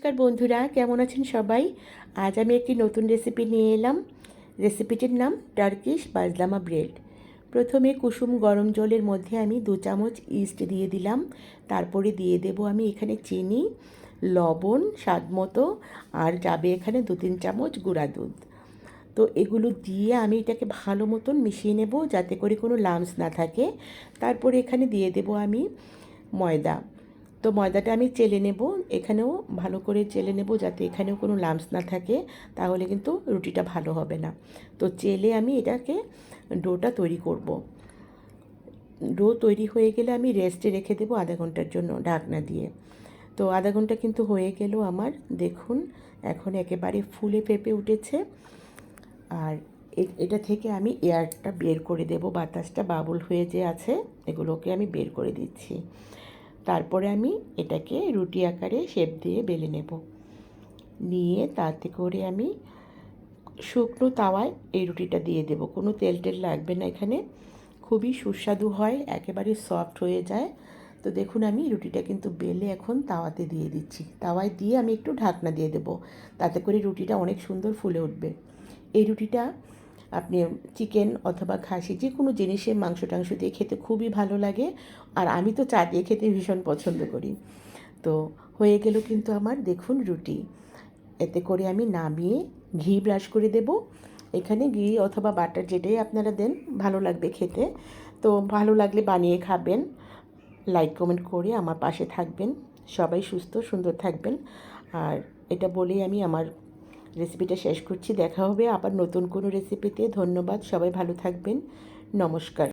নমস্কার বন্ধুরা, কেমন আছেন সবাই? আজ আমি একটি নতুন রেসিপি নিয়ে এলাম। রেসিপিটির নাম টার্কিশ বাজলামা ব্রেড। প্রথমে কুসুম গরম জলের মধ্যে আমি 2 চামচ ইস্ট দিয়ে দিলাম। তারপরে দিয়ে দেব আমি এখানে চিনি, লবণ স্বাদ মতো, আর যাবে এখানে 2-3 চামচ গুঁড়া দুধ। তো এগুলো দিয়ে আমি এটাকে ভালো মতন মিশিয়ে নেব যাতে করে কোনো লামস না থাকে। তারপরে এখানে দিয়ে দেব আমি ময়দা। তো ময়দাটা আমি চেলে নেব, এখানেও ভালো করে চেলে নেব যাতে এখানেও কোনো লামস না থাকে, তাহলে কিন্তু রুটিটা ভালো হবে না। তো চেলে আমি এটাকে ডোটা তৈরি করব। ডো তৈরি হয়ে গেলে আমি রেস্টে রেখে দেবো আধা ঘন্টার জন্য ঢাকনা দিয়ে। তো আধা ঘন্টা কিন্তু হয়ে গেল আমার, দেখুন এখন একেবারে ফুলে ফেঁপে উঠেছে। আর এটা থেকে আমি এয়ারটা বের করে দেব, বাতাসটা বাবুল হয়ে যে আছে এগুলোকে আমি বের করে দিচ্ছি। তারপরে আমি এটাকে রুটি আকারে শেপ দিয়ে বেলে নেব, নিয়ে তাতে করে আমি শুকনো তাওয়ায় এই রুটিটা দিয়ে দেব। কোনো তেল টেল লাগবে না এখানে, খুবই সুস্বাদু হয়, একেবারে সফট হয়ে যায়। তো দেখুন আমি রুটিটা কিন্তু বেলে এখন তাওয়াতে দিয়ে দিচ্ছি, তাওয়ায় দিয়ে আমি একটু ঢাকনা দিয়ে দেব, তাতে করে রুটিটা অনেক সুন্দর ফুলে উঠবে। এই রুটিটা আপনি চিকেন অথবা খাসি যে কোনো জিনিসের মাংস টাংস দিয়ে খেতে খুবই ভালো লাগে, আর আমি তো চা দিয়ে খেতে ভীষণ পছন্দ করি। তো হয়ে গেল কিন্তু আমার, দেখুন রুটি। এতে করে আমি নামিয়ে ঘি ব্রাশ করে দেব। এখানে ঘি অথবা বাটার যেটাই আপনারা দেন ভালো লাগবে খেতে। তো ভালো লাগলে বানিয়ে খাবেন, লাইক কমেন্ট করে আমার পাশে থাকবেন। সবাই সুস্থ সুন্দর থাকবেন। আর এটা বলেই আমি আমার রেসিপিটা শেষ করছি। দেখা হবে আবার নতুন কোনো রেসিপিতে। ধন্যবাদ, সবাই ভালো থাকবেন। নমস্কার।